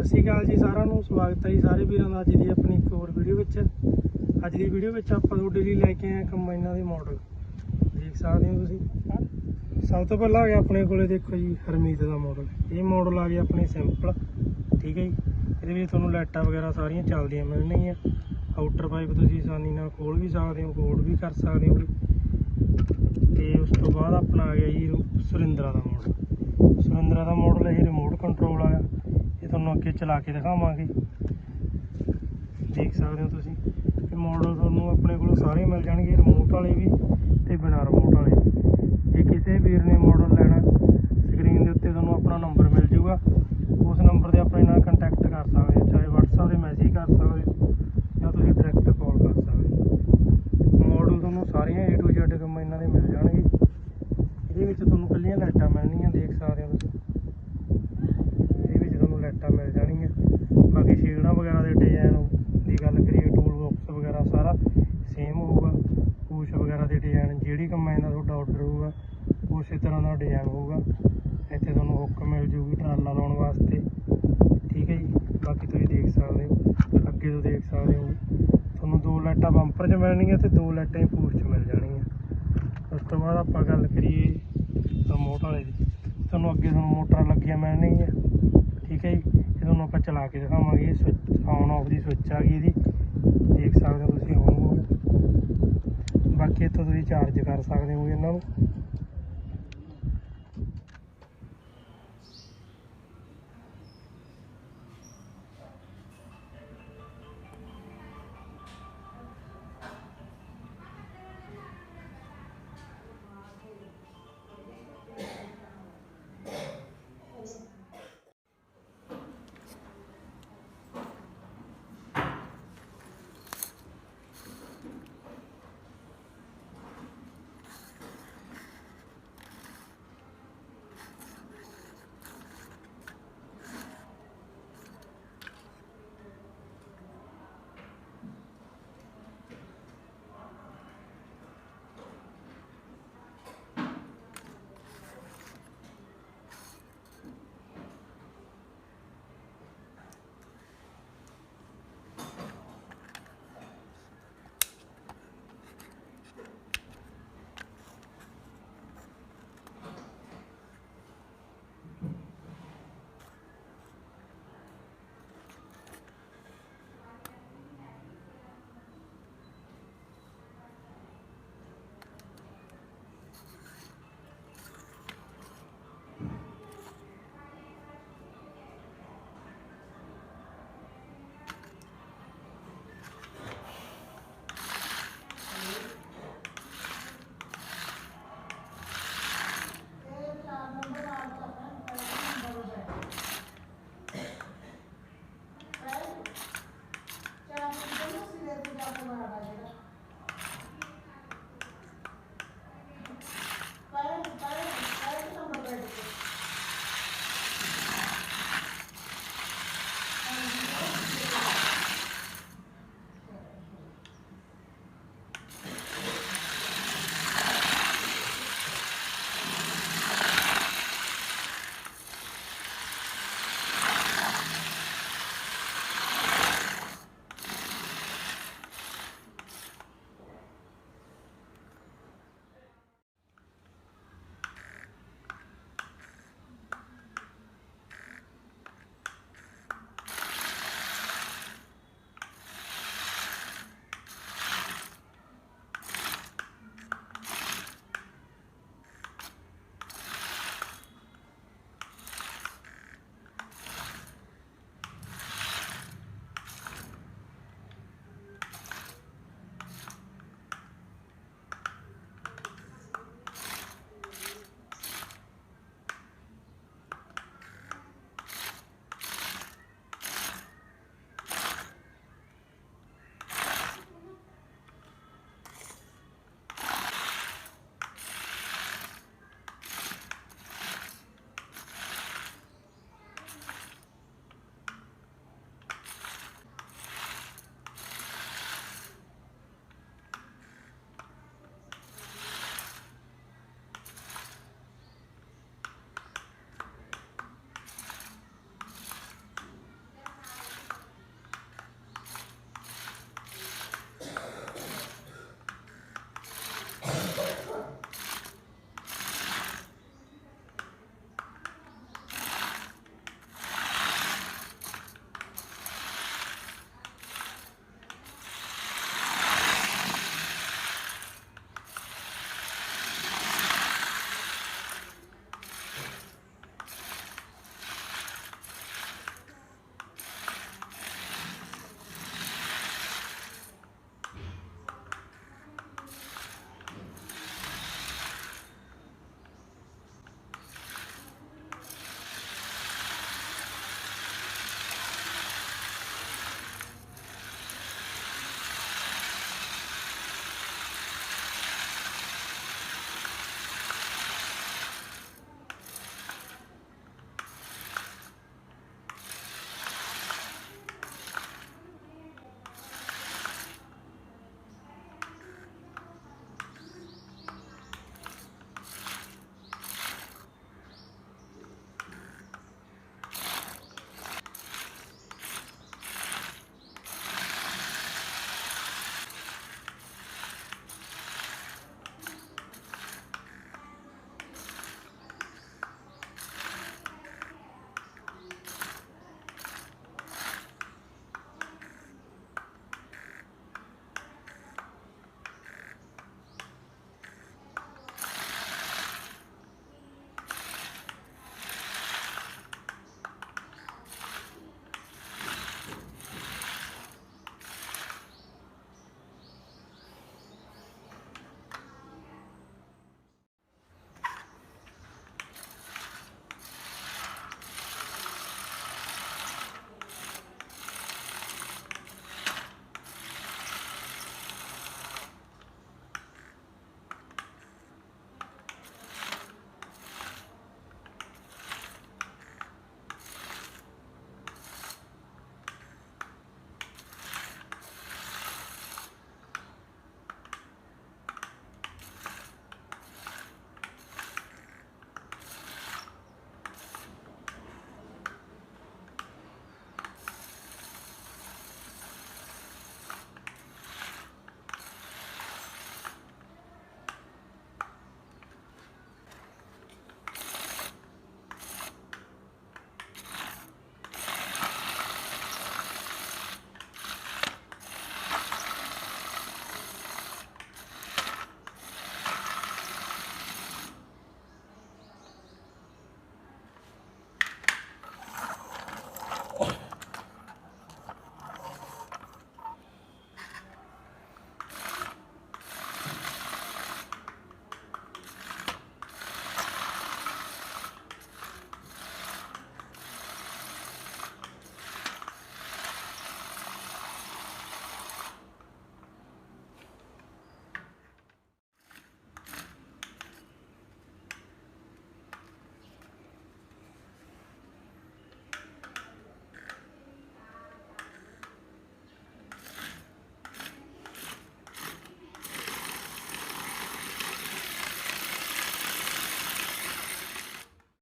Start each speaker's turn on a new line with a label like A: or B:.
A: ਸਤਿ ਸ਼੍ਰੀ ਅਕਾਲ ਜੀ ਸਾਰਿਆਂ ਨੂੰ। ਸਵਾਗਤ ਹੈ ਜੀ ਸਾਰੇ ਵੀਰਾਂ ਦਾ ਅੱਜ ਦੀ ਆਪਣੀ ਇੱਕ ਹੋਰ ਵੀਡੀਓ ਵਿੱਚ। ਅੱਜ ਦੀ ਵੀਡੀਓ ਵਿੱਚ ਆਪਾਂ ਤੁਹਾਡੇ ਲਈ ਲੈ ਕੇ ਆਏ ਕੰਬਾਈਨਾਂ ਦੇ ਮਾਡਲ। ਦੇਖ ਸਕਦੇ ਹੋ ਤੁਸੀਂ। ਸਭ ਤੋਂ ਪਹਿਲਾਂ ਆ ਗਿਆ ਆਪਣੇ ਕੋਲੇ, ਦੇਖੋ ਜੀ ਹਰਮੀਤ ਦਾ ਮਾਡਲ। ਇਹ ਮਾਡਲ ਆ ਗਿਆ ਆਪਣੇ ਸਿੰਪਲ, ਠੀਕ ਹੈ ਜੀ। ਇਹਦੇ ਵਿੱਚ ਤੁਹਾਨੂੰ ਲਾਈਟਾਂ ਵਗੈਰਾ ਸਾਰੀਆਂ ਚੱਲਦੀਆਂ ਮਿਲਣਗੀਆਂ। ਆਊਟਰ ਪਾਈਪ ਤੁਸੀਂ ਆਸਾਨੀ ਨਾਲ ਖੋਲ ਵੀ ਸਕਦੇ ਹੋ, ਕੋਡ ਵੀ ਕਰ ਸਕਦੇ ਹੋ। ਤੇ ਉਸ ਤੋਂ ਬਾਅਦ ਆਪਣਾ ਆ ਗਿਆ ਜੀ ਸੁਰਿੰਦਰਾ ਦਾ ਮਾਡਲ। ਸੁਰਿੰਦਰਾ ਦਾ ਮਾਡਲ ਇਹ ਰਿਮੋਟ ਕੰਟਰੋਲ ਵਾਲਾ। ਇਹ ਤੁਹਾਨੂੰ ਅੱਗੇ ਚਲਾ ਕੇ ਦਿਖਾਵਾਂਗੇ, ਦੇਖ ਸਕਦੇ ਹੋ ਤੁਸੀਂ। ਇਹ ਮਾਡਲ ਤੁਹਾਨੂੰ ਆਪਣੇ ਕੋਲ ਸਾਰੇ ਮਿਲ ਜਾਣਗੇ, ਰਿਮੋਟ ਵਾਲੇ ਵੀ ਤੇ ਬਿਨਾਂ ਰਿਮੋਟ ਵਾਲੇ ਵੀ। ਜੇ ਕਿਸੇ ਵੀਰ ਨੇ ਮਾਡਲ ਲੈਣਾ, ਸਕਰੀਨ ਦੇ ਉੱਤੇ ਤੁਹਾਨੂੰ ਆਪਣਾ ਨੰਬਰ ਮਿਲ ਜੂਗਾ। ਉਸ ਨੰਬਰ 'ਤੇ ਆਪਣੇ ਨਾਲ ਕੰਟੈਕਟ ਕਰ ਸਕਦੇ ਹੋ, ਚਾਹੇ WhatsApp 'ਤੇ ਮੈਸੇਜ ਕਰ ਸਕਦੇ ਹੋ ਜਾਂ ਤੁਸੀਂ ਡਾਇਰੈਕਟ ਕਾਲ ਕਰ ਸਕਦੇ ਹੋ। ਮਾਡਲ ਤੁਹਾਨੂੰ ਸਾਰੀਆਂ A to Z ਕੰਬਾਈਨਾਂ ਦੇ ਮਿਲ ਜਾਣਗੇ। ਇਹਦੇ ਵਿੱਚ ਤੁਹਾਨੂੰ ਇਕੱਲੀਆਂ ਲਾਈਟਾਂ ਮਿਲਣਗੀਆਂ, ਦੇਖ ਸਕਦੇ ਹੋ ਤੁਸੀਂ। ਇਹਦੇ ਵਿੱਚ ਤੁਹਾਨੂੰ ਲਾਈਟਾਂ ਮਿਲ ਜਾਣਗੀਆਂ। ਬਾਕੀ ਸ਼ੇਡਾਂ ਵਗੈਰਾ ਦੇ ਡਿਜ਼ਾਈਨ ਦੀ ਗੱਲ ਕਰੀਏ, ਟੂਲ ਬਾਕਸ ਵਗੈਰਾ ਸਾਰਾ ਸੇਮ ਹੋਊਗਾ। ਪੂਛ ਵਗੈਰਾ ਦੇ ਡਿਜ਼ਾਈਨ ਜਿਹੜੀ ਕੰਬਾਈਨ ਦਾ ਤੁਹਾਡਾ ਆਰਡਰ ਹੋਊਗਾ ਉਸੇ ਤਰ੍ਹਾਂ ਦਾ ਡਿਜ਼ਾਈਨ ਹੋਊਗਾ। ਇੱਥੇ ਤੁਹਾਨੂੰ ਹੁੱਕ ਮਿਲ ਜੂਗੀ ਟਰਾਲਾ ਲਾਉਣ ਵਾਸਤੇ, ਠੀਕ ਹੈ ਜੀ। ਬਾਕੀ ਤੁਸੀਂ ਦੇਖ ਸਕਦੇ ਹੋ, ਅੱਗੇ ਤੋਂ ਦੇਖ ਸਕਦੇ ਹੋ ਤੁਹਾਨੂੰ 2 ਲਾਈਟਾਂ ਬੰਪਰ 'ਚ ਮਿਲਣਗੀਆਂ ਤੇ 2 ਲਾਈਟਾਂ ਹੀ ਪੂਛ 'ਚ ਮਿਲ ਜਾਣਗੀਆਂ। ਉਸ ਤੋਂ ਬਾਅਦ ਆਪਾਂ ਗੱਲ ਕਰੀਏ ਰਿਮੋਟ ਵਾਲੇ ਦੀ, ਤੁਹਾਨੂੰ ਅੱਗੇ ਤੁਹਾਨੂੰ ਮੋਟਰਾਂ ਲੱਗੀਆਂ ਮਿਲਣਗੀਆਂ, ਠੀਕ ਹੈ ਜੀ। ਇਹ ਤੁਹਾਨੂੰ ਆਪਾਂ ਚਲਾ ਕੇ ਦਿਖਾਵਾਂਗੇ। ਇਹ switch on of the switch ਆ ਗਈ ਇਹਦੀ, ਦੇਖ ਸਕਦੇ ਹੋ ਤੁਸੀਂ। ਔਨ ਹੋ ਗਿਆ। ਬਾਕੀ ਇੱਥੋਂ ਤੁਸੀਂ ਚਾਰਜ ਕਰ ਸਕਦੇ ਹੋ ਇਹਨਾਂ ਨੂੰ।